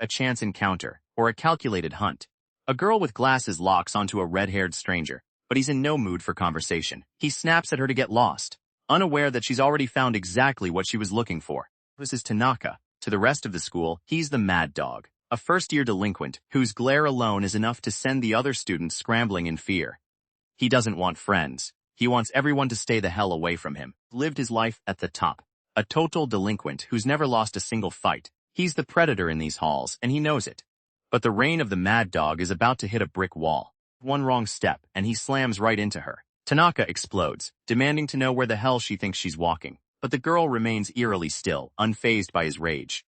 a chance encounter, or a calculated hunt. A girl with glasses locks onto a red-haired stranger, but he's in no mood for conversation. He snaps at her to get lost, unaware that she's already found exactly what she was looking for. This is Tanaka. To the rest of the school, he's the mad dog, a first-year delinquent whose glare alone is enough to send the other students scrambling in fear. He doesn't want friends. He wants everyone to stay the hell away from him. Lived his life at the top. A total delinquent who's never lost a single fight. He's the predator in these halls, and he knows it. But the reign of the mad dog is about to hit a brick wall. One wrong step, and he slams right into her. Tanaka explodes, demanding to know where the hell she thinks she's walking. But the girl remains eerily still, unfazed by his rage.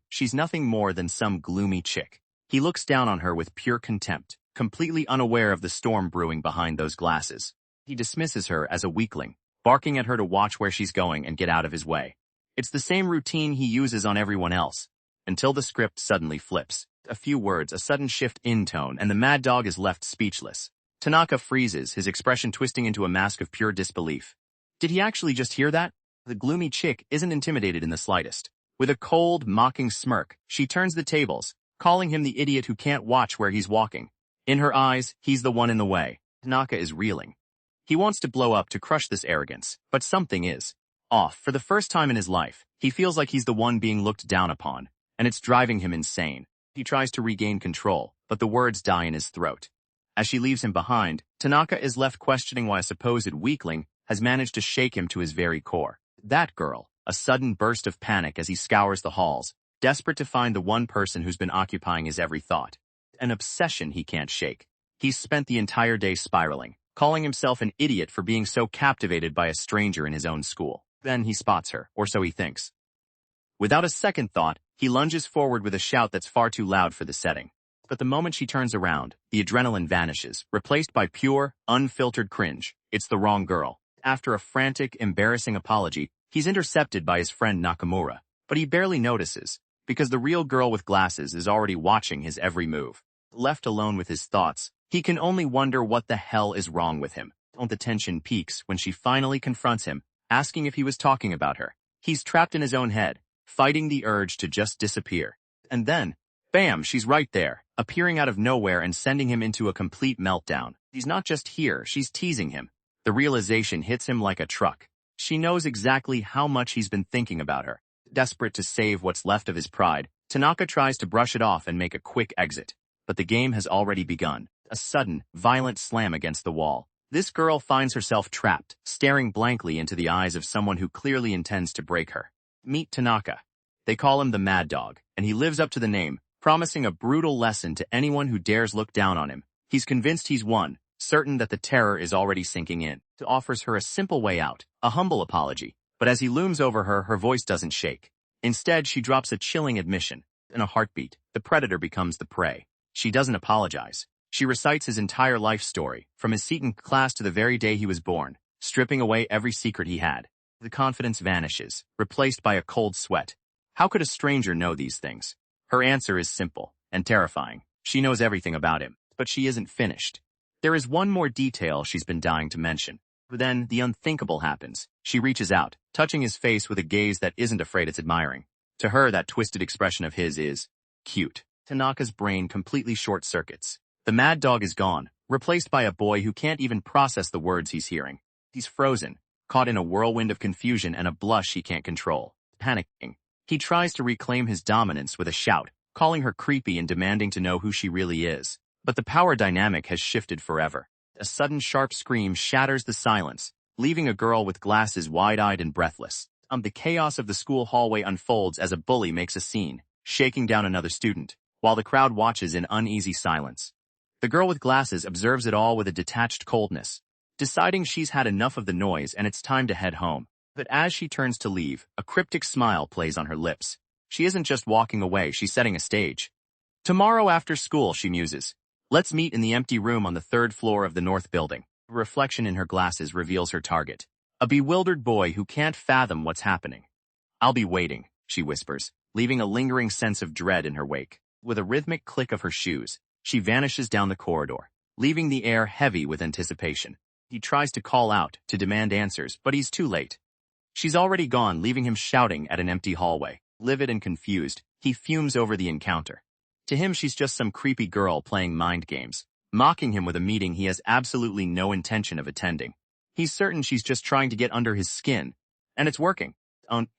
She's nothing more than some gloomy chick. He looks down on her with pure contempt, completely unaware of the storm brewing behind those glasses. He dismisses her as a weakling, barking at her to watch where she's going and get out of his way. It's the same routine he uses on everyone else, until the script suddenly flips. A few words, a sudden shift in tone, and the mad dog is left speechless. Tanaka freezes, his expression twisting into a mask of pure disbelief. Did he actually just hear that? The gloomy chick isn't intimidated in the slightest. With a cold, mocking smirk, she turns the tables, calling him the idiot who can't watch where he's walking. In her eyes, he's the one in the way. Tanaka is reeling. He wants to blow up to crush this arrogance, but something is off. For the first time in his life, he feels like he's the one being looked down upon, and it's driving him insane. He tries to regain control, but the words die in his throat. As she leaves him behind, Tanaka is left questioning why a supposed weakling has managed to shake him to his very core. That girl, a sudden burst of panic as he scours the halls, desperate to find the one person who's been occupying his every thought. An obsession he can't shake. He's spent the entire day spiraling, calling himself an idiot for being so captivated by a stranger in his own school. Then he spots her, or so he thinks. Without a second thought, he lunges forward with a shout that's far too loud for the setting. But the moment she turns around, the adrenaline vanishes, replaced by pure, unfiltered cringe. It's the wrong girl. After a frantic, embarrassing apology, he's intercepted by his friend Nakamura, but he barely notices, because the real girl with glasses is already watching his every move. Left alone with his thoughts, he can only wonder what the hell is wrong with him. The tension peaks when she finally confronts him, asking if he was talking about her. He's trapped in his own head, fighting the urge to just disappear. And then, bam, she's right there, appearing out of nowhere and sending him into a complete meltdown. He's not just here, she's teasing him. The realization hits him like a truck. She knows exactly how much he's been thinking about her. Desperate to save what's left of his pride, Tanaka tries to brush it off and make a quick exit. But the game has already begun. A sudden, violent slam against the wall. This girl finds herself trapped, staring blankly into the eyes of someone who clearly intends to break her. Meet Tanaka. They call him the Mad Dog, and he lives up to the name, promising a brutal lesson to anyone who dares look down on him. He's convinced he's won, certain that the terror is already sinking in. He offers her a simple way out, a humble apology. But as he looms over her, her voice doesn't shake. Instead, she drops a chilling admission. In a heartbeat, the predator becomes the prey. She doesn't apologize. She recites his entire life story, from his seat in class to the very day he was born, stripping away every secret he had. The confidence vanishes, replaced by a cold sweat. How could a stranger know these things? Her answer is simple and terrifying. She knows everything about him, but she isn't finished. There is one more detail she's been dying to mention. But then, the unthinkable happens. She reaches out, touching his face with a gaze that isn't afraid it's admiring. To her, that twisted expression of his is cute. Tanaka's brain completely short-circuits. The Mad Dog is gone, replaced by a boy who can't even process the words he's hearing. He's frozen, caught in a whirlwind of confusion and a blush he can't control. Panicking, he tries to reclaim his dominance with a shout, calling her creepy and demanding to know who she really is. But the power dynamic has shifted forever. A sudden sharp scream shatters the silence, leaving a girl with glasses wide-eyed and breathless. The chaos of the school hallway unfolds as a bully makes a scene, shaking down another student, while the crowd watches in uneasy silence. The girl with glasses observes it all with a detached coldness, deciding she's had enough of the noise and it's time to head home. But as she turns to leave, a cryptic smile plays on her lips. She isn't just walking away, she's setting a stage. Tomorrow after school, she muses. Let's meet in the empty room on the 3rd floor of the north building. A reflection in her glasses reveals her target. A bewildered boy who can't fathom what's happening. I'll be waiting, she whispers, leaving a lingering sense of dread in her wake. With a rhythmic click of her shoes, she vanishes down the corridor, leaving the air heavy with anticipation. He tries to call out, to demand answers, but he's too late. She's already gone, leaving him shouting at an empty hallway. Livid and confused, he fumes over the encounter. To him, she's just some creepy girl playing mind games, mocking him with a meeting he has absolutely no intention of attending. He's certain she's just trying to get under his skin, and it's working.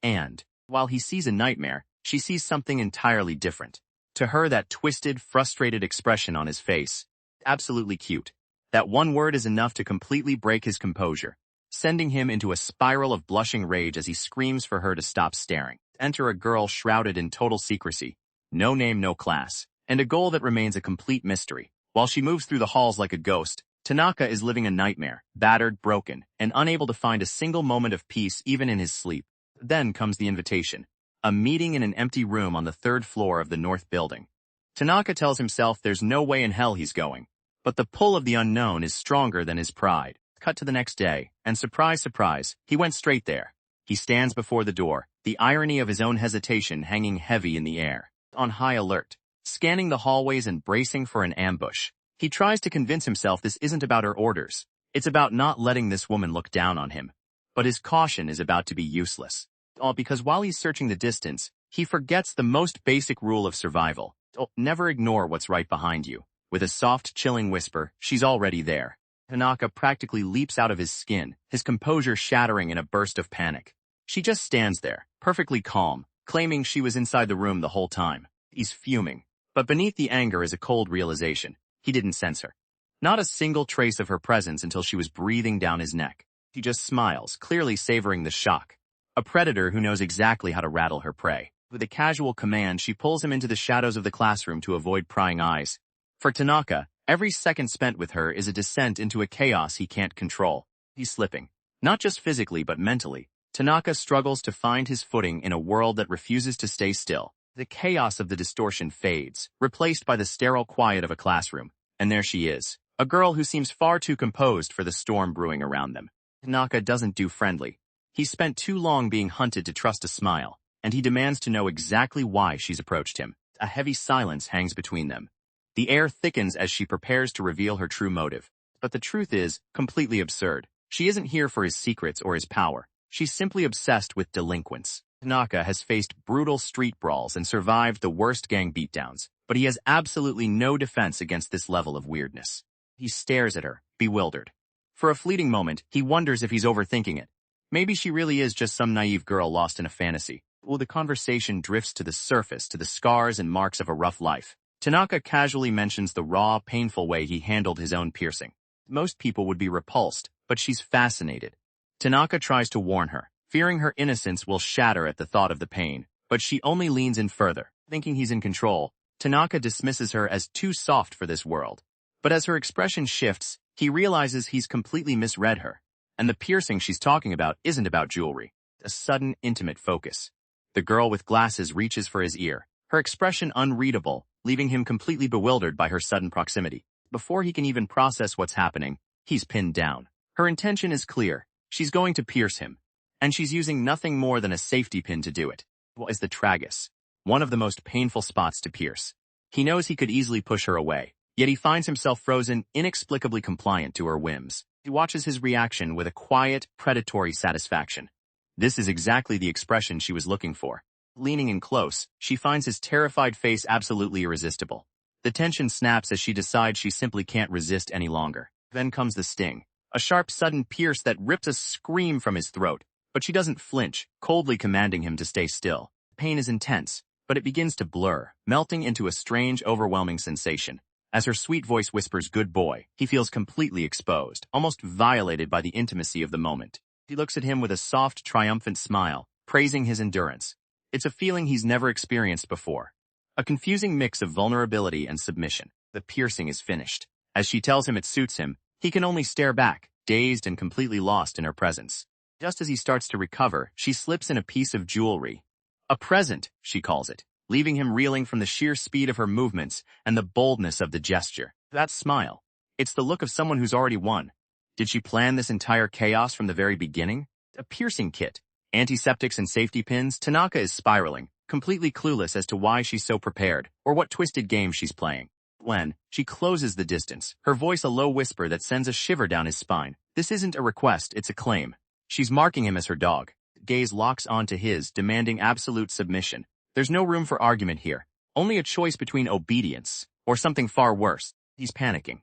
And while he sees a nightmare, she sees something entirely different. To her, that twisted, frustrated expression on his face, absolutely cute. That one word is enough to completely break his composure, sending him into a spiral of blushing rage as he screams for her to stop staring. Enter a girl shrouded in total secrecy, no name, no class, and a goal that remains a complete mystery. While she moves through the halls like a ghost, Tanaka is living a nightmare, battered, broken, and unable to find a single moment of peace even in his sleep. Then comes the invitation. A meeting in an empty room on the 3rd floor of the north building. Tanaka tells himself there's no way in hell he's going. But the pull of the unknown is stronger than his pride. Cut to the next day, and surprise, surprise, he went straight there. He stands before the door, the irony of his own hesitation hanging heavy in the air. On high alert, scanning the hallways and bracing for an ambush. He tries to convince himself this isn't about her orders. It's about not letting this woman look down on him. But his caution is about to be useless. All because while he's searching the distance, he forgets the most basic rule of survival. Never ignore what's right behind you. With a soft, chilling whisper, she's already there. Tanaka practically leaps out of his skin, his composure shattering in a burst of panic. She just stands there, perfectly calm, claiming she was inside the room the whole time. He's fuming. But beneath the anger is a cold realization. He didn't sense her. Not a single trace of her presence until she was breathing down his neck. He just smiles, clearly savoring the shock. A predator who knows exactly how to rattle her prey. With a casual command, she pulls him into the shadows of the classroom to avoid prying eyes. For Tanaka, every second spent with her is a descent into a chaos he can't control. He's slipping. Not just physically, but mentally. Tanaka struggles to find his footing in a world that refuses to stay still. The chaos of the distortion fades, replaced by the sterile quiet of a classroom. And there she is, a girl who seems far too composed for the storm brewing around them. Tanaka doesn't do friendly. He's spent too long being hunted to trust a smile, and he demands to know exactly why she's approached him. A heavy silence hangs between them. The air thickens as she prepares to reveal her true motive. But the truth is completely absurd. She isn't here for his secrets or his power. She's simply obsessed with delinquents. Tanaka has faced brutal street brawls and survived the worst gang beatdowns, but he has absolutely no defense against this level of weirdness. He stares at her, bewildered. For a fleeting moment, he wonders if he's overthinking it. Maybe she really is just some naive girl lost in a fantasy. Well, the conversation drifts to the surface, to the scars and marks of a rough life. Tanaka casually mentions the raw, painful way he handled his own piercing. Most people would be repulsed, but she's fascinated. Tanaka tries to warn her, fearing her innocence will shatter at the thought of the pain, but she only leans in further. Thinking he's in control, Tanaka dismisses her as too soft for this world. But as her expression shifts, he realizes he's completely misread her. And the piercing she's talking about isn't about jewelry. A sudden, intimate focus. The girl with glasses reaches for his ear, her expression unreadable, leaving him completely bewildered by her sudden proximity. Before he can even process what's happening, he's pinned down. Her intention is clear. She's going to pierce him. And she's using nothing more than a safety pin to do it. What is the tragus? One of the most painful spots to pierce. He knows he could easily push her away, yet he finds himself frozen, inexplicably compliant to her whims. He watches his reaction with a quiet, predatory satisfaction. This is exactly the expression she was looking for. Leaning in close, she finds his terrified face absolutely irresistible. The tension snaps as she decides she simply can't resist any longer. Then comes the sting. A sharp, sudden pierce that rips a scream from his throat. But she doesn't flinch, coldly commanding him to stay still. Pain is intense, but it begins to blur, melting into a strange, overwhelming sensation. As her sweet voice whispers, "Good boy," he feels completely exposed, almost violated by the intimacy of the moment. He looks at him with a soft, triumphant smile, praising his endurance. It's a feeling he's never experienced before. A confusing mix of vulnerability and submission. The piercing is finished. As she tells him it suits him, he can only stare back, dazed and completely lost in her presence. Just as he starts to recover, she slips in a piece of jewelry. A present, she calls it, leaving him reeling from the sheer speed of her movements and the boldness of the gesture. That smile. It's the look of someone who's already won. Did she plan this entire chaos from the very beginning? A piercing kit, antiseptics and safety pins. Tanaka is spiraling, completely clueless as to why she's so prepared, or what twisted game she's playing. When she closes the distance, her voice a low whisper that sends a shiver down his spine. This isn't a request, it's a claim. She's marking him as her dog. Gaze locks onto his, demanding absolute submission. There's no room for argument here. Only a choice between obedience or something far worse. He's panicking.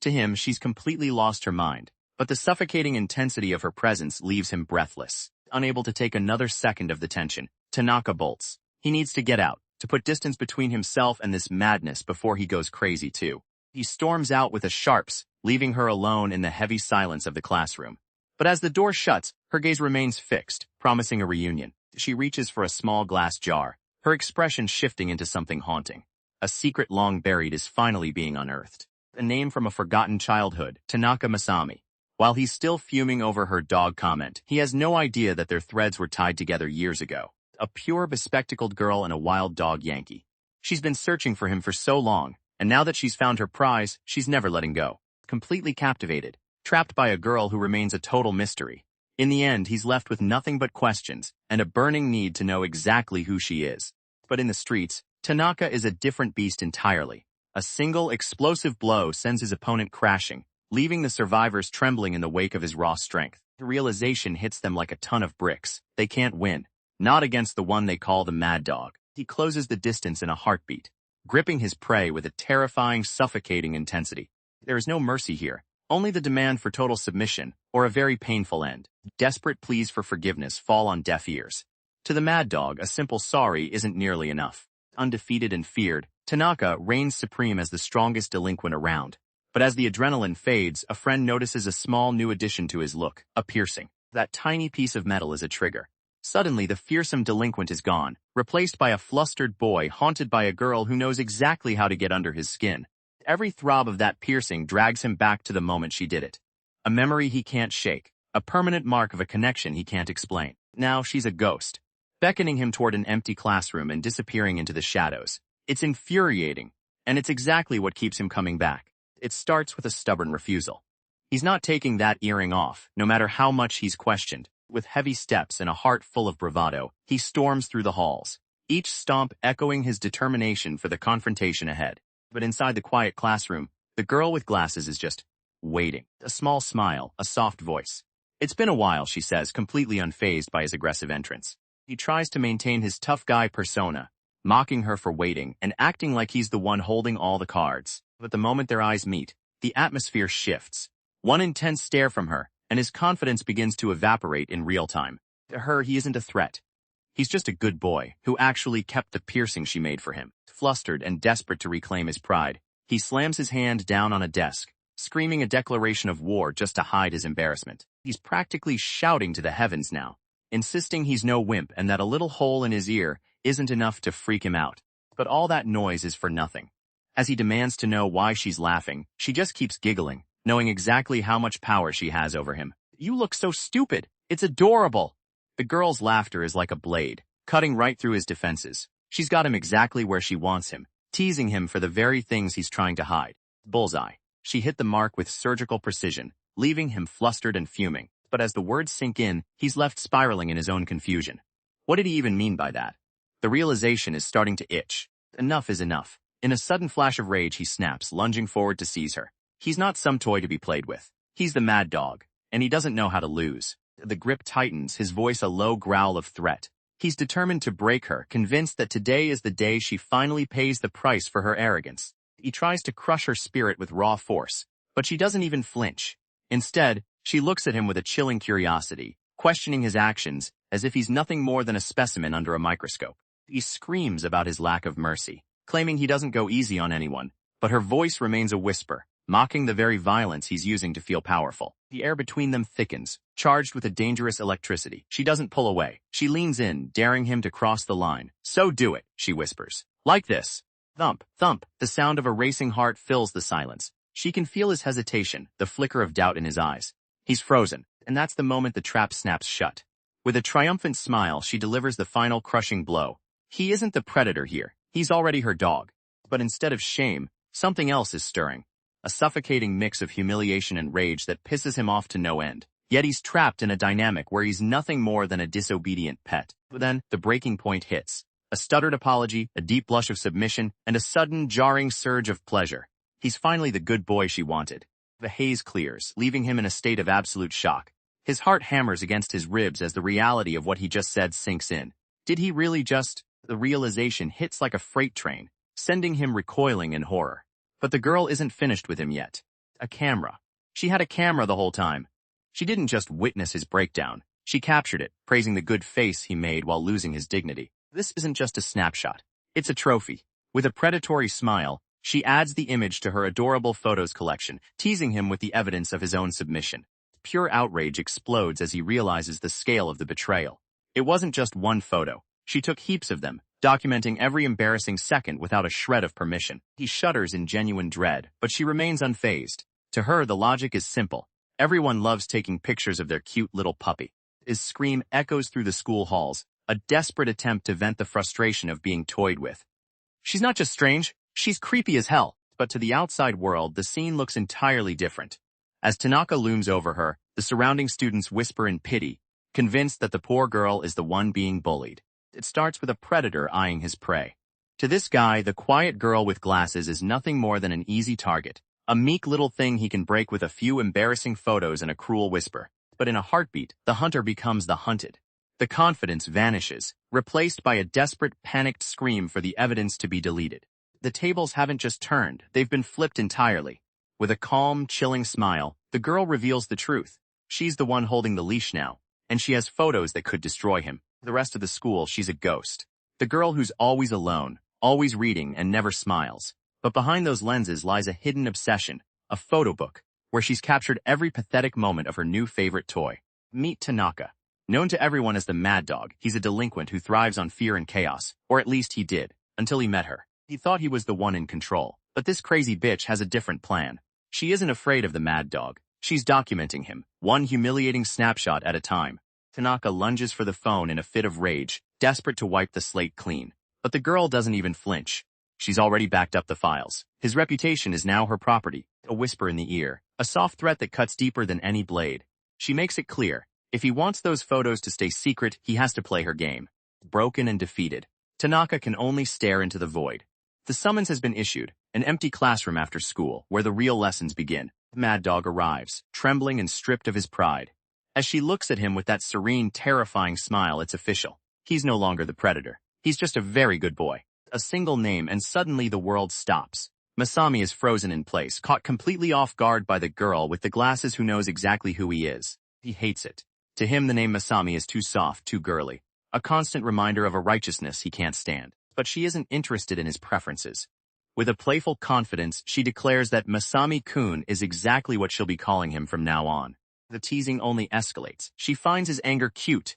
To him, she's completely lost her mind, but the suffocating intensity of her presence leaves him breathless. Unable to take another second of the tension, Tanaka bolts. He needs to get out, to put distance between himself and this madness before he goes crazy too. He storms out with a sharps, leaving her alone in the heavy silence of the classroom. But as the door shuts, her gaze remains fixed, promising a reunion. She reaches for a small glass jar, her expression shifting into something haunting. A secret long buried is finally being unearthed. A name from a forgotten childhood, Tanaka Masami. While he's still fuming over her dog comment, he has no idea that their threads were tied together years ago. A pure bespectacled girl and a wild dog Yankee. She's been searching for him for so long, and now that she's found her prize, she's never letting go. Completely captivated, trapped by a girl who remains a total mystery. In the end, he's left with nothing but questions, and a burning need to know exactly who she is. But in the streets, Tanaka is a different beast entirely. A single, explosive blow sends his opponent crashing, leaving the survivors trembling in the wake of his raw strength. The realization hits them like a ton of bricks. They can't win. Not against the one they call the Mad Dog. He closes the distance in a heartbeat, gripping his prey with a terrifying, suffocating intensity. There is no mercy here, only the demand for total submission, or a very painful end. Desperate pleas for forgiveness fall on deaf ears. To the Mad Dog, a simple sorry isn't nearly enough. Undefeated and feared, Tanaka reigns supreme as the strongest delinquent around. But as the adrenaline fades, a friend notices a small new addition to his look, a piercing. That tiny piece of metal is a trigger. Suddenly, the fearsome delinquent is gone, replaced by a flustered boy haunted by a girl who knows exactly how to get under his skin. Every throb of that piercing drags him back to the moment she did it. A memory he can't shake, a permanent mark of a connection he can't explain. Now she's a ghost, beckoning him toward an empty classroom and disappearing into the shadows. It's infuriating, and it's exactly what keeps him coming back. It starts with a stubborn refusal. He's not taking that earring off, no matter how much he's questioned. With heavy steps and a heart full of bravado, he storms through the halls, each stomp echoing his determination for the confrontation ahead. But inside the quiet classroom, the girl with glasses is just waiting. A small smile, a soft voice. It's been a while, she says, completely unfazed by his aggressive entrance. He tries to maintain his tough guy persona, mocking her for waiting and acting like he's the one holding all the cards. But the moment their eyes meet, the atmosphere shifts. One intense stare from her, and his confidence begins to evaporate in real time. To her, he isn't a threat. He's just a good boy who actually kept the piercing she made for him. Flustered and desperate to reclaim his pride, he slams his hand down on a desk, screaming a declaration of war just to hide his embarrassment. He's practically shouting to the heavens now, insisting he's no wimp and that a little hole in his ear isn't enough to freak him out. But all that noise is for nothing. As he demands to know why she's laughing, she just keeps giggling, knowing exactly how much power she has over him. You look so stupid. It's adorable. The girl's laughter is like a blade, cutting right through his defenses. She's got him exactly where she wants him, teasing him for the very things he's trying to hide. Bullseye. She hit the mark with surgical precision, leaving him flustered and fuming. But as the words sink in, he's left spiraling in his own confusion. What did he even mean by that? The realization is starting to itch. Enough is enough. In a sudden flash of rage, he snaps, lunging forward to seize her. He's not some toy to be played with. He's the Mad Dog, and he doesn't know how to lose. The grip tightens, his voice a low growl of threat. He's determined to break her, convinced that today is the day she finally pays the price for her arrogance. He tries to crush her spirit with raw force, but she doesn't even flinch. Instead, she looks at him with a chilling curiosity, questioning his actions as if he's nothing more than a specimen under a microscope. He screams about his lack of mercy, claiming he doesn't go easy on anyone, but her voice remains a whisper, mocking the very violence he's using to feel powerful. The air between them thickens, charged with a dangerous electricity. She doesn't pull away. She leans in, daring him to cross the line. So do it, she whispers. Like this. Thump, thump. The sound of a racing heart fills the silence. She can feel his hesitation, the flicker of doubt in his eyes. He's frozen, and that's the moment the trap snaps shut. With a triumphant smile, she delivers the final crushing blow. He isn't the predator here. He's already her dog. But instead of shame, something else is stirring. A suffocating mix of humiliation and rage that pisses him off to no end. Yet he's trapped in a dynamic where he's nothing more than a disobedient pet. But then, the breaking point hits. A stuttered apology, a deep blush of submission, and a sudden, jarring surge of pleasure. He's finally the good boy she wanted. The haze clears, leaving him in a state of absolute shock. His heart hammers against his ribs as the reality of what he just said sinks in. Did he really just The realization hits like a freight train, sending him recoiling in horror. But the girl isn't finished with him yet. A camera. She had a camera the whole time. She didn't just witness his breakdown. She captured it, praising the good face he made while losing his dignity. This isn't just a snapshot. It's a trophy. With a predatory smile, she adds the image to her adorable photos collection, teasing him with the evidence of his own submission. Pure outrage explodes as he realizes the scale of the betrayal. It wasn't just one photo. She took heaps of them, documenting every embarrassing second without a shred of permission. He shudders in genuine dread, but she remains unfazed. To her, the logic is simple. Everyone loves taking pictures of their cute little puppy. His scream echoes through the school halls, a desperate attempt to vent the frustration of being toyed with. She's not just strange, she's creepy as hell. But to the outside world, the scene looks entirely different. As Tanaka looms over her, the surrounding students whisper in pity, convinced that the poor girl is the one being bullied. It starts with a predator eyeing his prey. To this guy, the quiet girl with glasses is nothing more than an easy target, a meek little thing he can break with a few embarrassing photos and a cruel whisper. But in a heartbeat, the hunter becomes the hunted. The confidence vanishes, replaced by a desperate, panicked scream for the evidence to be deleted. The tables haven't just turned, they've been flipped entirely. With a calm, chilling smile, the girl reveals the truth. She's the one holding the leash now, and she has photos that could destroy him. The rest of the school, she's a ghost. The girl who's always alone, always reading, and never smiles. But behind those lenses lies a hidden obsession, a photo book, where she's captured every pathetic moment of her new favorite toy. Meet Tanaka. Known to everyone as the Mad Dog, he's a delinquent who thrives on fear and chaos, or at least he did, until he met her. He thought he was the one in control, but this crazy bitch has a different plan. She isn't afraid of the Mad Dog. She's documenting him, one humiliating snapshot at a time. Tanaka lunges for the phone in a fit of rage, desperate to wipe the slate clean. But the girl doesn't even flinch. She's already backed up the files. His reputation is now her property. A whisper in the ear, a soft threat that cuts deeper than any blade. She makes it clear, if he wants those photos to stay secret, he has to play her game. Broken and defeated, Tanaka can only stare into the void. The summons has been issued, an empty classroom after school, where the real lessons begin. Mad Dog arrives, trembling and stripped of his pride. As she looks at him with that serene, terrifying smile, it's official. He's no longer the predator. He's just a very good boy. A single name and suddenly the world stops. Masami is frozen in place, caught completely off guard by the girl with the glasses who knows exactly who he is. He hates it. To him, the name Masami is too soft, too girly. A constant reminder of a righteousness he can't stand. But she isn't interested in his preferences. With a playful confidence, she declares that Masami-kun is exactly what she'll be calling him from now on. The teasing only escalates. She finds his anger cute,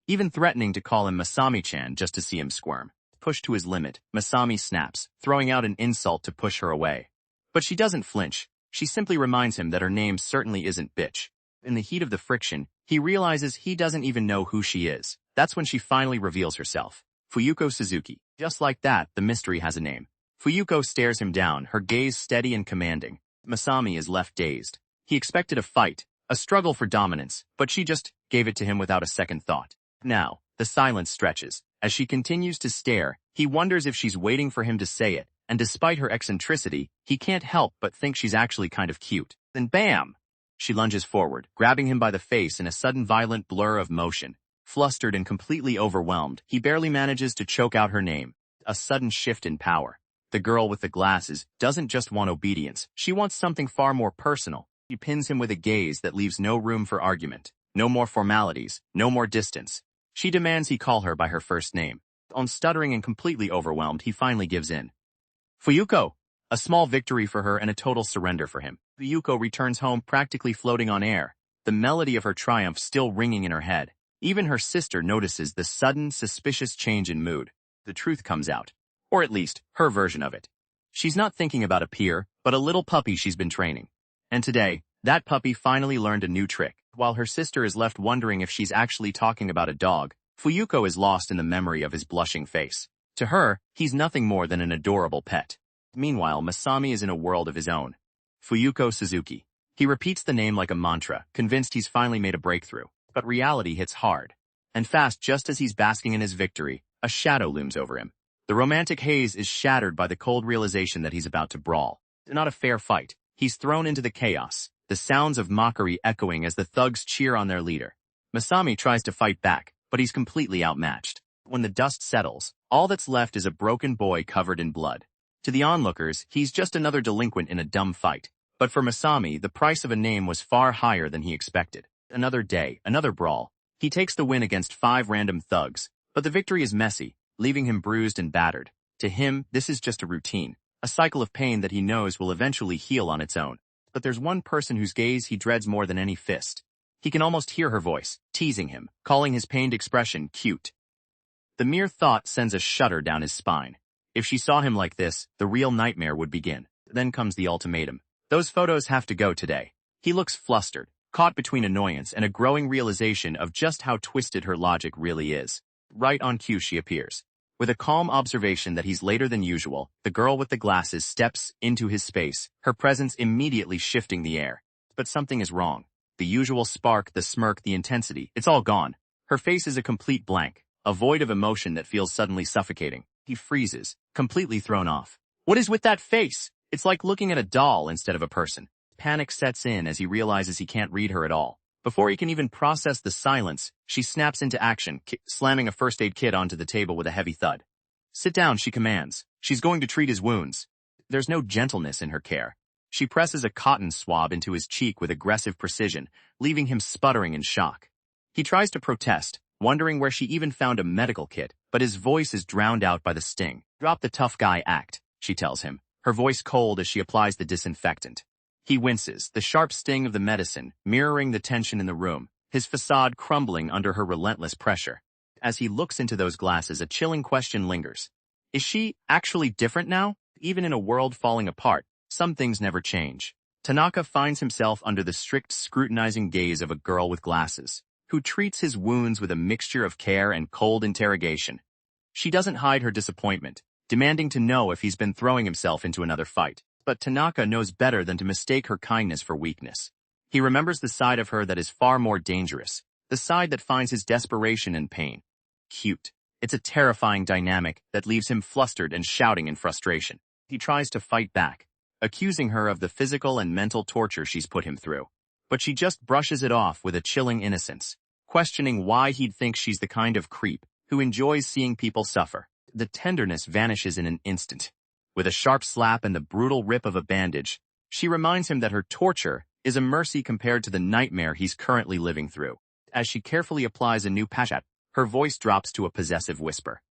even threatening to call him Masami-chan just to see him squirm. Pushed to his limit, Masami snaps, throwing out an insult to push her away. But she doesn't flinch. She simply reminds him that her name certainly isn't bitch. In the heat of the friction, he realizes he doesn't even know who she is. That's when she finally reveals herself. Fuyuko Suzuki. Just like that, the mystery has a name. Fuyuko stares him down, her gaze steady and commanding. Masami is left dazed. He expected a fight, a struggle for dominance, but she just gave it to him without a second thought. Now, the silence stretches. As she continues to stare, he wonders if she's waiting for him to say it, and despite her eccentricity, he can't help but think she's actually kind of cute. Then bam! She lunges forward, grabbing him by the face in a sudden violent blur of motion. Flustered and completely overwhelmed, he barely manages to choke out her name. A sudden shift in power. The girl with the glasses doesn't just want obedience, she wants something far more personal. She pins him with a gaze that leaves no room for argument. No more formalities, no more distance. She demands he call her by her first name. On stuttering and completely overwhelmed, he finally gives in. Fuyuko! A small victory for her and a total surrender for him. Fuyuko returns home practically floating on air, the melody of her triumph still ringing in her head. Even her sister notices the sudden, suspicious change in mood. The truth comes out. Or at least, her version of it. She's not thinking about a peer, but a little puppy she's been training. And today, that puppy finally learned a new trick. While her sister is left wondering if she's actually talking about a dog, Fuyuko is lost in the memory of his blushing face. To her, he's nothing more than an adorable pet. Meanwhile, Masami is in a world of his own. Fuyuko Suzuki. He repeats the name like a mantra, convinced he's finally made a breakthrough. But reality hits hard. And fast, just as he's basking in his victory, a shadow looms over him. The romantic haze is shattered by the cold realization that he's about to brawl. Not a fair fight. He's thrown into the chaos, the sounds of mockery echoing as the thugs cheer on their leader. Masami tries to fight back, but he's completely outmatched. When the dust settles, all that's left is a broken boy covered in blood. To the onlookers, he's just another delinquent in a dumb fight. But for Masami, the price of a name was far higher than he expected. Another day, another brawl. He takes the win against 5 random thugs, but the victory is messy, leaving him bruised and battered. To him, this is just a routine, a cycle of pain that he knows will eventually heal on its own. But there's one person whose gaze he dreads more than any fist. He can almost hear her voice, teasing him, calling his pained expression cute. The mere thought sends a shudder down his spine. If she saw him like this, the real nightmare would begin. Then comes the ultimatum. Those photos have to go today. He looks flustered, caught between annoyance and a growing realization of just how twisted her logic really is. Right on cue she appears. With a calm observation that he's later than usual, the girl with the glasses steps into his space, her presence immediately shifting the air. But something is wrong. The usual spark, the smirk, the intensity, it's all gone. Her face is a complete blank, a void of emotion that feels suddenly suffocating. He freezes, completely thrown off. What is with that face? It's like looking at a doll instead of a person. Panic sets in as he realizes he can't read her at all. Before he can even process the silence, she snaps into action, slamming a first aid kit onto the table with a heavy thud. Sit down, she commands. She's going to treat his wounds. There's no gentleness in her care. She presses a cotton swab into his cheek with aggressive precision, leaving him sputtering in shock. He tries to protest, wondering where she even found a medical kit, but his voice is drowned out by the sting. Drop the tough guy act, she tells him, her voice cold as she applies the disinfectant. He winces, the sharp sting of the medicine mirroring the tension in the room, his facade crumbling under her relentless pressure. As he looks into those glasses, a chilling question lingers. Is she actually different now? Even in a world falling apart, some things never change. Tanaka finds himself under the strict scrutinizing gaze of a girl with glasses, who treats his wounds with a mixture of care and cold interrogation. She doesn't hide her disappointment, demanding to know if he's been throwing himself into another fight. But Tanaka knows better than to mistake her kindness for weakness. He remembers the side of her that is far more dangerous, the side that finds his desperation and pain. Cute. It's a terrifying dynamic that leaves him flustered and shouting in frustration. He tries to fight back, accusing her of the physical and mental torture she's put him through. But she just brushes it off with a chilling innocence, questioning why he'd think she's the kind of creep who enjoys seeing people suffer. The tenderness vanishes in an instant. With a sharp slap and the brutal rip of a bandage, she reminds him that her torture is a mercy compared to the nightmare he's currently living through. As she carefully applies a new patch, her voice drops to a possessive whisper.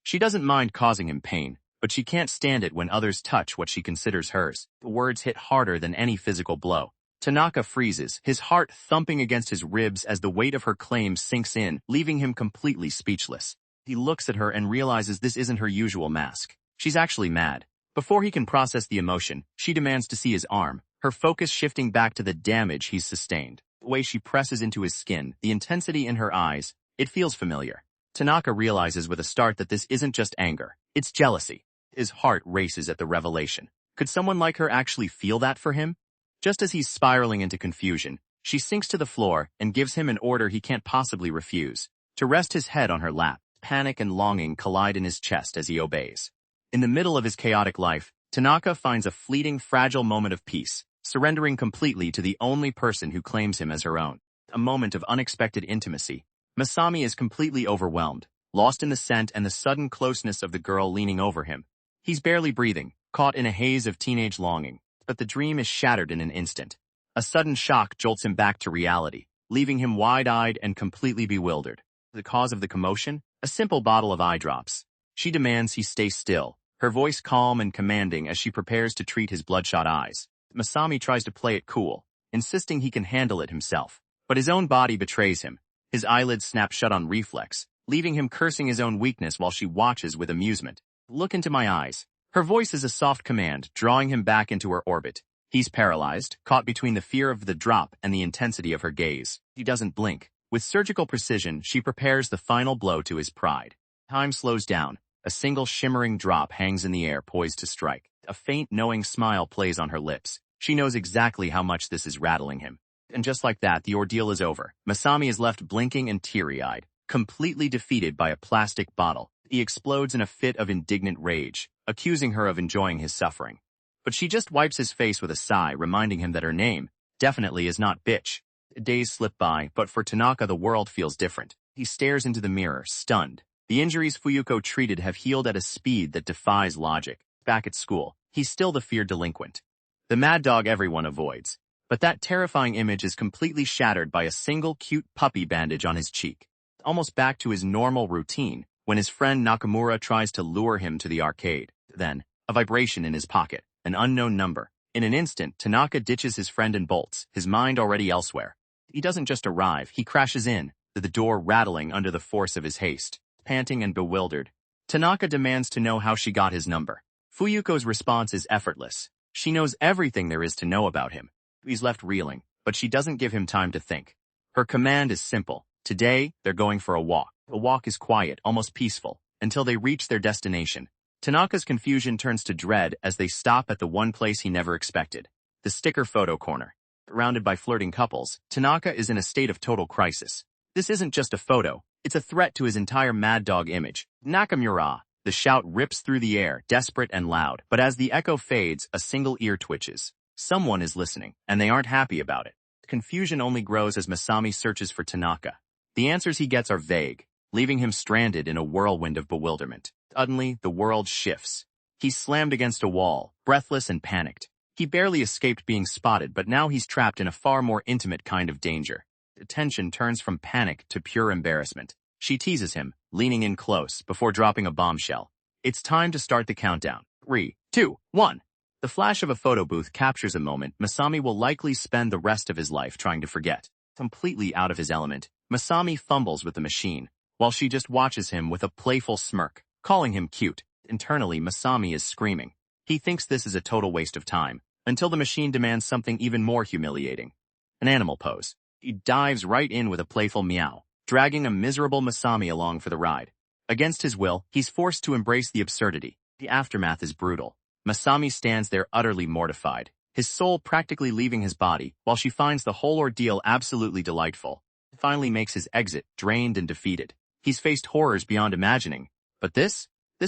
She doesn't mind causing him pain, but she can't stand it when others touch what she considers hers. The words hit harder than any physical blow. Tanaka freezes, his heart thumping against his ribs as the weight of her claims sinks in, leaving him completely speechless. He looks at her and realizes this isn't her usual mask. She's actually mad. Before he can process the emotion, she demands to see his arm, her focus shifting back to the damage he's sustained. The way she presses into his skin, the intensity in her eyes, it feels familiar. Tanaka realizes with a start that this isn't just anger, it's jealousy. His heart races at the revelation. Could someone like her actually feel that for him? Just as he's spiraling into confusion, she sinks to the floor and gives him an order he can't possibly refuse, to rest his head on her lap. Panic and longing collide in his chest as he obeys. In the middle of his chaotic life, Tanaka finds a fleeting, fragile moment of peace, surrendering completely to the only person who claims him as her own. A moment of unexpected intimacy. Masami is completely overwhelmed, lost in the scent and the sudden closeness of the girl leaning over him. He's barely breathing, caught in a haze of teenage longing, but the dream is shattered in an instant. A sudden shock jolts him back to reality, leaving him wide-eyed and completely bewildered. The cause of the commotion? A simple bottle of eye drops. She demands he stay still, her voice calm and commanding as she prepares to treat his bloodshot eyes. Masami tries to play it cool, insisting he can handle it himself. But his own body betrays him. His eyelids snap shut on reflex, leaving him cursing his own weakness while she watches with amusement. Look into my eyes. Her voice is a soft command, drawing him back into her orbit. He's paralyzed, caught between the fear of the drop and the intensity of her gaze. He doesn't blink. With surgical precision, she prepares the final blow to his pride. Time slows down. A single shimmering drop hangs in the air, poised to strike. A faint, knowing smile plays on her lips. She knows exactly how much this is rattling him. And just like that, the ordeal is over. Masami is left blinking and teary-eyed, completely defeated by a plastic bottle. He explodes in a fit of indignant rage, accusing her of enjoying his suffering. But she just wipes his face with a sigh, reminding him that her name definitely is not bitch. Days slip by, but for Tanaka the world feels different. He stares into the mirror, stunned. The injuries Fuyuko treated have healed at a speed that defies logic. Back at school, he's still the feared delinquent. The mad dog everyone avoids. But that terrifying image is completely shattered by a single cute puppy bandage on his cheek. Almost back to his normal routine when his friend Nakamura tries to lure him to the arcade. Then, a vibration in his pocket, an unknown number. In an instant, Tanaka ditches his friend and bolts, his mind already elsewhere. He doesn't just arrive, he crashes in, the door rattling under the force of his haste. Panting and bewildered, Tanaka demands to know how she got his number. Fuyuko's response is effortless. She knows everything there is to know about him. He's left reeling, but she doesn't give him time to think. Her command is simple. Today, they're going for a walk. The walk is quiet, almost peaceful, until they reach their destination. Tanaka's confusion turns to dread as they stop at the one place he never expected, the sticker photo corner. Surrounded by flirting couples, Tanaka is in a state of total crisis. This isn't just a photo, it's a threat to his entire mad dog image. Nakamura! The shout rips through the air, desperate and loud, but as the echo fades, a single ear twitches. Someone is listening, and they aren't happy about it. Confusion only grows as Masami searches for Tanaka. The answers he gets are vague, leaving him stranded in a whirlwind of bewilderment. Suddenly, the world shifts. He's slammed against a wall, breathless and panicked. He barely escaped being spotted, but now he's trapped in a far more intimate kind of danger. The tension turns from panic to pure embarrassment. She teases him, leaning in close, before dropping a bombshell. It's time to start the countdown. 3, 2, 1. The flash of a photo booth captures a moment Masami will likely spend the rest of his life trying to forget. Completely out of his element, Masami fumbles with the machine, while she just watches him with a playful smirk, calling him cute. Internally, Masami is screaming. He thinks this is a total waste of time, until the machine demands something even more humiliating. An animal pose. He dives right in with a playful meow, dragging a miserable Masami along for the ride. Against his will, he's forced to embrace the absurdity. The aftermath is brutal. Masami stands there utterly mortified, his soul practically leaving his body, while she finds the whole ordeal absolutely delightful. He finally makes his exit, drained and defeated. He's faced horrors beyond imagining. But this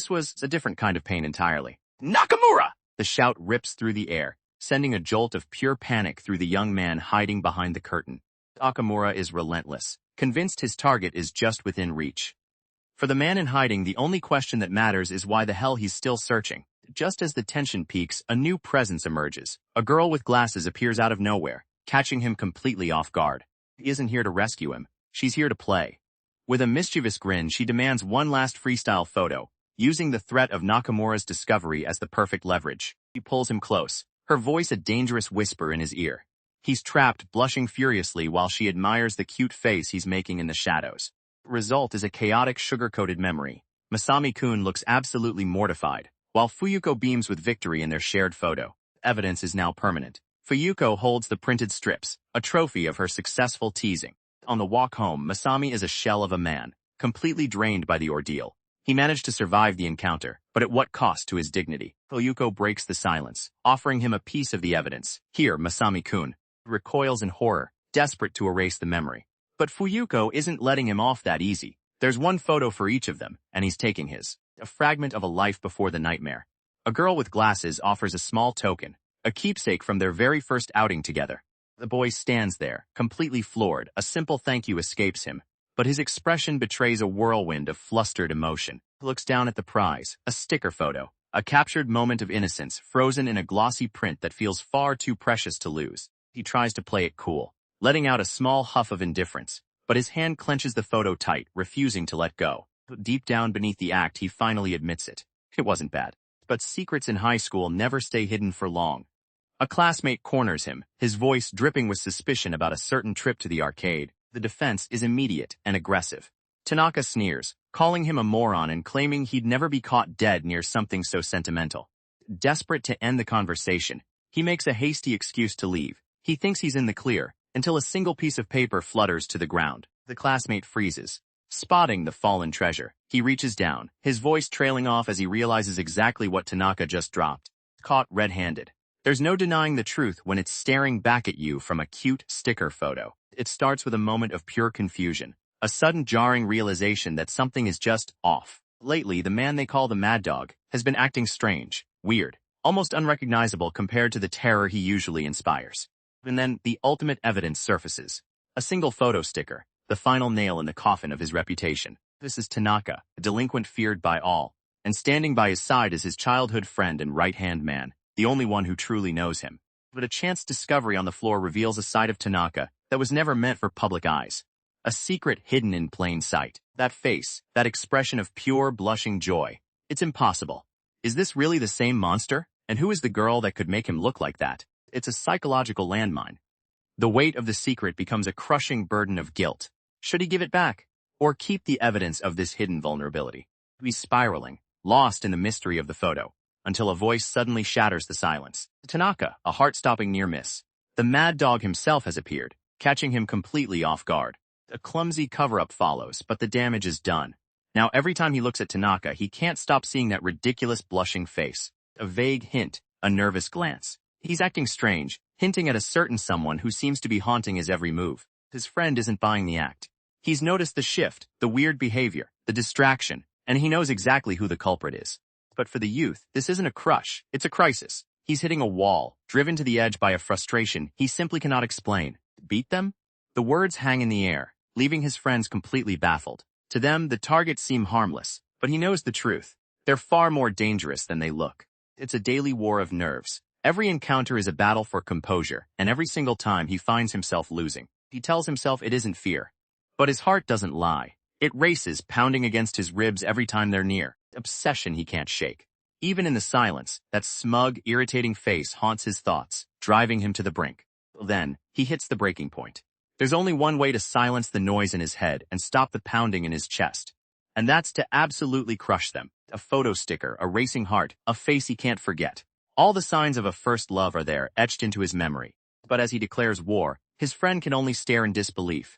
was a different kind of pain entirely. Nakamura! The shout rips through the air, sending a jolt of pure panic through the young man hiding behind the curtain. Nakamura is relentless, convinced his target is just within reach. For the man in hiding, the only question that matters is why the hell he's still searching. Just as the tension peaks, a new presence emerges. A girl with glasses appears out of nowhere, catching him completely off guard. She isn't here to rescue him. She's here to play. With a mischievous grin, she demands one last freestyle photo, using the threat of Nakamura's discovery as the perfect leverage. She pulls him close, her voice a dangerous whisper in his ear. He's trapped, blushing furiously while she admires the cute face he's making in the shadows. The result is a chaotic, sugar-coated memory. Masami-kun looks absolutely mortified, while Fuyuko beams with victory in their shared photo. Evidence is now permanent. Fuyuko holds the printed strips, a trophy of her successful teasing. On the walk home, Masami is a shell of a man, completely drained by the ordeal. He managed to survive the encounter, but at what cost to his dignity? Fuyuko breaks the silence, offering him a piece of the evidence. Here, Masami-kun recoils in horror, desperate to erase the memory. But Fuyuko isn't letting him off that easy. There's one photo for each of them, and he's taking his. A fragment of a life before the nightmare. A girl with glasses offers a small token, a keepsake from their very first outing together. The boy stands there, completely floored. A simple thank you escapes him, but his expression betrays a whirlwind of flustered emotion. He looks down at the prize, a sticker photo, a captured moment of innocence frozen in a glossy print that feels far too precious to lose. He tries to play it cool, letting out a small huff of indifference, but his hand clenches the photo tight, refusing to let go. Deep down beneath the act, he finally admits it. It wasn't bad. But secrets in high school never stay hidden for long. A classmate corners him, his voice dripping with suspicion about a certain trip to the arcade. The defense is immediate and aggressive. Tanaka sneers, calling him a moron and claiming he'd never be caught dead near something so sentimental. Desperate to end the conversation, he makes a hasty excuse to leave. He thinks he's in the clear, until a single piece of paper flutters to the ground. The classmate freezes. Spotting the fallen treasure, he reaches down, his voice trailing off as he realizes exactly what Tanaka just dropped. Caught red-handed. There's no denying the truth when it's staring back at you from a cute sticker photo. It starts with a moment of pure confusion, a sudden jarring realization that something is just off. Lately, the man they call the Mad Dog has been acting strange, weird, almost unrecognizable compared to the terror he usually inspires. And then the ultimate evidence surfaces. A single photo sticker, the final nail in the coffin of his reputation. This is Tanaka, a delinquent feared by all, and standing by his side is his childhood friend and right-hand man, the only one who truly knows him. But a chance discovery on the floor reveals a side of Tanaka that was never meant for public eyes. A secret hidden in plain sight. That face, that expression of pure, blushing joy. It's impossible. Is this really the same monster? And who is the girl that could make him look like that? It's a psychological landmine. The weight of the secret becomes a crushing burden of guilt. Should he give it back? Or keep the evidence of this hidden vulnerability? He's spiraling, lost in the mystery of the photo, until a voice suddenly shatters the silence. Tanaka, a heart-stopping near-miss. The mad dog himself has appeared, catching him completely off guard. A clumsy cover-up follows, but the damage is done. Now every time he looks at Tanaka, he can't stop seeing that ridiculous blushing face. A vague hint, a nervous glance. He's acting strange, hinting at a certain someone who seems to be haunting his every move. His friend isn't buying the act. He's noticed the shift, the weird behavior, the distraction, and he knows exactly who the culprit is. But for the youth, this isn't a crush, it's a crisis. He's hitting a wall, driven to the edge by a frustration he simply cannot explain. Beat them? The words hang in the air, leaving his friends completely baffled. To them, the targets seem harmless, but he knows the truth. They're far more dangerous than they look. It's a daily war of nerves. Every encounter is a battle for composure, and every single time he finds himself losing. He tells himself it isn't fear. But his heart doesn't lie. It races, pounding against his ribs every time they're near. Obsession he can't shake. Even in the silence, that smug, irritating face haunts his thoughts, driving him to the brink. Then, he hits the breaking point. There's only one way to silence the noise in his head and stop the pounding in his chest. And that's to absolutely crush them. A photo sticker, a racing heart, a face he can't forget. All the signs of a first love are there, etched into his memory. But as he declares war, his friend can only stare in disbelief.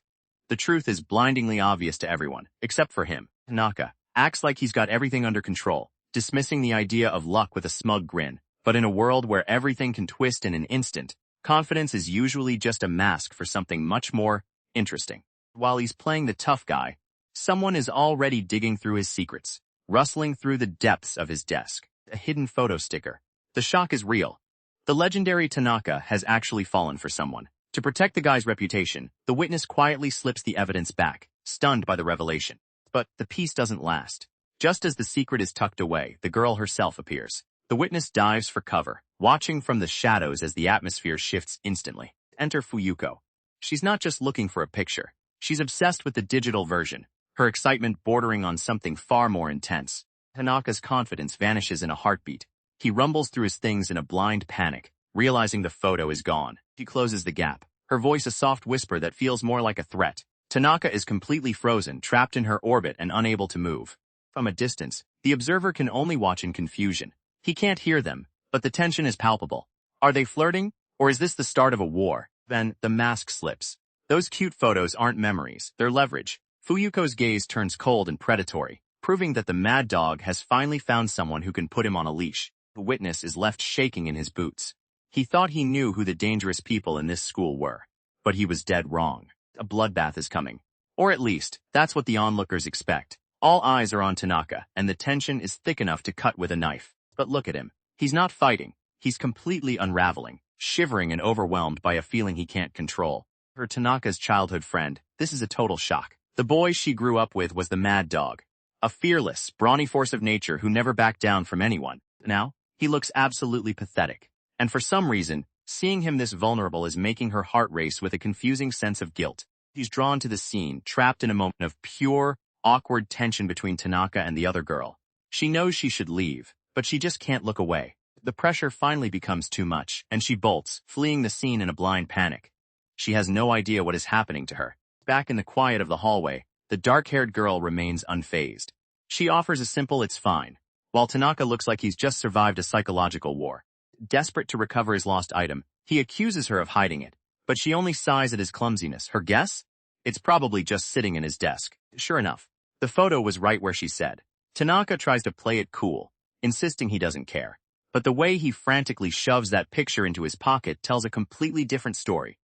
The truth is blindingly obvious to everyone, except for him. Tanaka acts like he's got everything under control, dismissing the idea of luck with a smug grin. But in a world where everything can twist in an instant, confidence is usually just a mask for something much more interesting. While he's playing the tough guy, someone is already digging through his secrets, rustling through the depths of his desk. A hidden photo sticker. The shock is real. The legendary Tanaka has actually fallen for someone. To protect the guy's reputation, the witness quietly slips the evidence back, stunned by the revelation. But the peace doesn't last. Just as the secret is tucked away, the girl herself appears. The witness dives for cover, watching from the shadows as the atmosphere shifts instantly. Enter Fuyuko. She's not just looking for a picture. She's obsessed with the digital version, her excitement bordering on something far more intense. Tanaka's confidence vanishes in a heartbeat. He rumbles through his things in a blind panic, realizing the photo is gone. She closes the gap, her voice a soft whisper that feels more like a threat. Tanaka is completely frozen, trapped in her orbit and unable to move. From a distance, the observer can only watch in confusion. He can't hear them, but the tension is palpable. Are they flirting? Or is this the start of a war? Then, the mask slips. Those cute photos aren't memories, they're leverage. Fuyuko's gaze turns cold and predatory, proving that the mad dog has finally found someone who can put him on a leash. The witness is left shaking in his boots. He thought he knew who the dangerous people in this school were. But he was dead wrong. A bloodbath is coming. Or at least, that's what the onlookers expect. All eyes are on Tanaka, and the tension is thick enough to cut with a knife. But look at him. He's not fighting. He's completely unraveling, shivering and overwhelmed by a feeling he can't control. For Tanaka's childhood friend, this is a total shock. The boy she grew up with was the mad dog. A fearless, brawny force of nature who never backed down from anyone. Now, he looks absolutely pathetic. And for some reason, seeing him this vulnerable is making her heart race with a confusing sense of guilt. She's drawn to the scene, trapped in a moment of pure, awkward tension between Tanaka and the other girl. She knows she should leave, but she just can't look away. The pressure finally becomes too much, and she bolts, fleeing the scene in a blind panic. She has no idea what is happening to her. Back in the quiet of the hallway, the dark-haired girl remains unfazed. She offers a simple "it's fine," while Tanaka looks like he's just survived a psychological war. Desperate to recover his lost item, he accuses her of hiding it, but she only sighs at his clumsiness. Her guess? It's probably just sitting in his desk. Sure enough, the photo was right where she said. Tanaka tries to play it cool, insisting he doesn't care. But the way he frantically shoves that picture into his pocket tells a completely different story.